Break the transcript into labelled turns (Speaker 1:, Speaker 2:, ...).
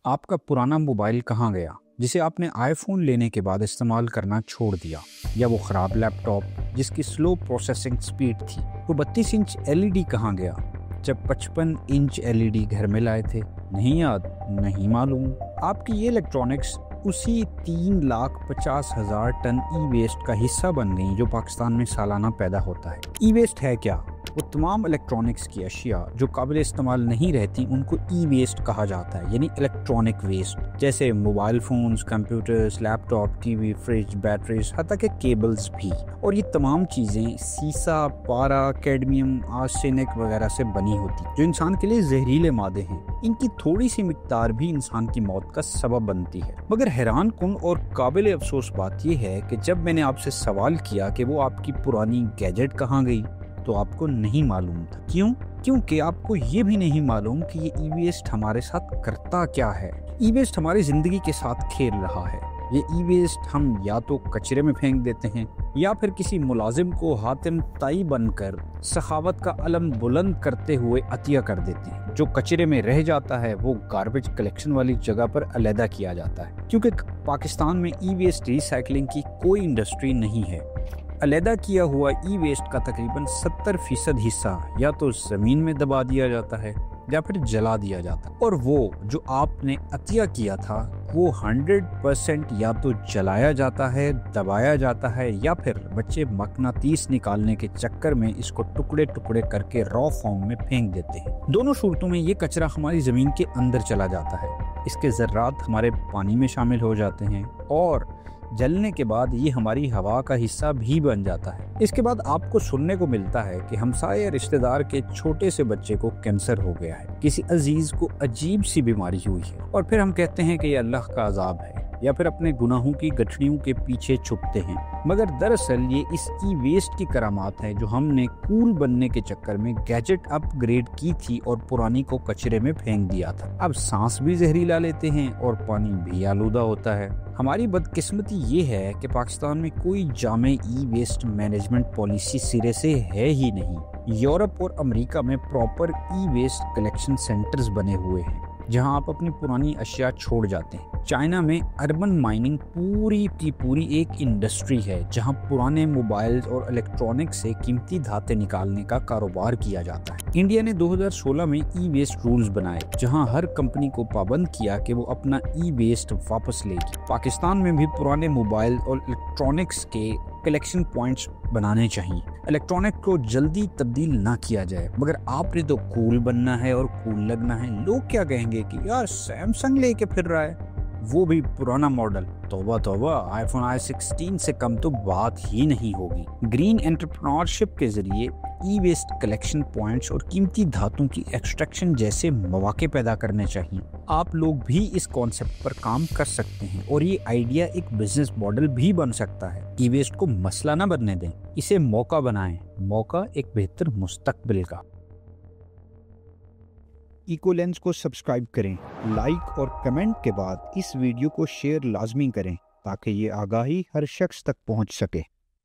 Speaker 1: आपका पुराना मोबाइल कहाँ गया जिसे आपने आईफोन लेने के बाद इस्तेमाल करना छोड़ दिया, या वो ख़राब लैपटॉप जिसकी स्लो प्रोसेसिंग स्पीड थी। वो 32 इंच एलईडी कहाँ गया जब 55 इंच एलईडी घर में लाए थे? नहीं याद, नहीं मालूम। आपकी ये इलेक्ट्रॉनिक्स उसी 3,50,000 टन ई वेस्ट का हिस्सा बन गई जो पाकिस्तान में सालाना पैदा होता है। ई वेस्ट है क्या? वो तमाम इलेक्ट्रॉनिक्स की अशिया जो काबिल इस्तेमाल नहीं रहती उनको ई वेस्ट कहा जाता है, यानी इलेक्ट्रॉनिक वेस्ट, जैसे mobile phones, computers, laptop, TV, fridge, batteries, हत्ता के केबल्स भी। और ये तमाम चीज़ें सीसा, पारा, कैडमियम, आर्सेनिक वगैरह से बनी होती जो इंसान के लिए जहरीले मादे हैं। इनकी थोड़ी सी मिकदार भी इंसान की मौत का सबब बनती है। मगर हैरान कुन और काबिल अफसोस बात यह है कि जब मैंने आपसे सवाल किया कि वो आपकी पुरानी गैजेट कहाँ गई, तो आपको नहीं मालूम था। क्यों? क्योंकि आपको ये भी नहीं मालूम कि ये ई वेस्ट हमारे साथ करता क्या है। ई वेस्ट हमारी जिंदगी के साथ खेल रहा है। ये ई वेस्ट हम या तो कचरे में फेंक देते हैं या फिर किसी मुलाजिम को हातिम ताई बनकर सखावत का अलम बुलंद करते हुए अतिया कर देते हैं। जो कचरे में रह जाता है वो गार्बेज कलेक्शन वाली जगह पर अलहदा किया जाता है। क्योंकि पाकिस्तान में ई वेस्ट रिसाइकलिंग की कोई इंडस्ट्री नहीं है। अलहदा किया हुआ ई वेस्ट का तकरीबन 70% हिस्सा या तो ज़मीन में दबा दिया जाता है या फिर जला दिया जाता है, और वो जो आपने अतिया किया था वो 100% या तो जलाया जाता है, दबाया जाता है, या फिर बच्चे मकनातीस निकालने के चक्कर में इसको टुकड़े टुकड़े करके रॉ फॉर्म में फेंक देते हैं। दोनों सूरतों में ये कचरा हमारी ज़मीन के अंदर चला जाता है। इसके ज़र्रात हमारे पानी में शामिल हो जाते हैं और जलने के बाद ये हमारी हवा का हिस्सा भी बन जाता है। इसके बाद आपको सुनने को मिलता है कि हमसाये या रिश्तेदार के छोटे से बच्चे को कैंसर हो गया है, किसी अजीज को अजीब सी बीमारी हुई है, और फिर हम कहते हैं कि ये अल्लाह का अजाब है, या फिर अपने गुनाहों की गठड़ियों के पीछे छुपते हैं। मगर दरअसल ये इस ई वेस्ट की करामात है जो हमने कूल बनने के चक्कर में गैजेट अपग्रेड की थी और पुरानी को कचरे में फेंक दिया था। अब सांस भी जहरीला लेते हैं और पानी भी आलूदा होता है। हमारी बदकिस्मती ये है कि पाकिस्तान में कोई जामे ई वेस्ट मैनेजमेंट पॉलिसी सिरे से है ही नहीं। यूरोप और अमेरिका में प्रॉपर ई वेस्ट कलेक्शन सेंटर्स बने हुए हैं जहां आप अपनी पुरानी अशिया छोड़ जाते हैं। चाइना में अर्बन माइनिंग पूरी की पूरी एक इंडस्ट्री है जहां पुराने मोबाइल्स और इलेक्ट्रॉनिक्स से कीमती धाते निकालने का कारोबार किया जाता है। इंडिया ने 2016 में ई वेस्ट रूल्स बनाए जहां हर कंपनी को पाबंद किया कि वो अपना ई वेस्ट वापस लेगी। पाकिस्तान में भी पुराने मोबाइल और इलेक्ट्रॉनिक्स के कलेक्शन पॉइंट्स बनाने चाहिए। इलेक्ट्रॉनिक को जल्दी तब्दील ना किया जाए। मगर आपने तो कूल बनना है और कूल लगना है। लोग क्या कहेंगे कि यार सैमसंग लेके फिर रहा है, वो भी पुराना मॉडल। तौबा तौबा, आईफोन i16 से कम तो बात ही नहीं होगी। ग्रीन एंटरप्रेन्योरशिप के जरिए ई वेस्ट कलेक्शन पॉइंट्स और कीमती धातुओं की एक्सट्रैक्शन जैसे मौके पैदा करने चाहिए। आप लोग भी इस कॉन्सेप्ट पर काम कर सकते हैं और ये आइडिया एक बिजनेस मॉडल भी बन सकता है। ई वेस्ट को मसला ना बनने दें, इसे मौका बनाएं, मौका एक बेहतर मुस्तकबिल का। इकोलेंस को सब्सक्राइब करें, लाइक और कमेंट के बाद इस वीडियो को शेयर लाजमी करें ताकि ये आगाही हर शख्स तक पहुंच सके।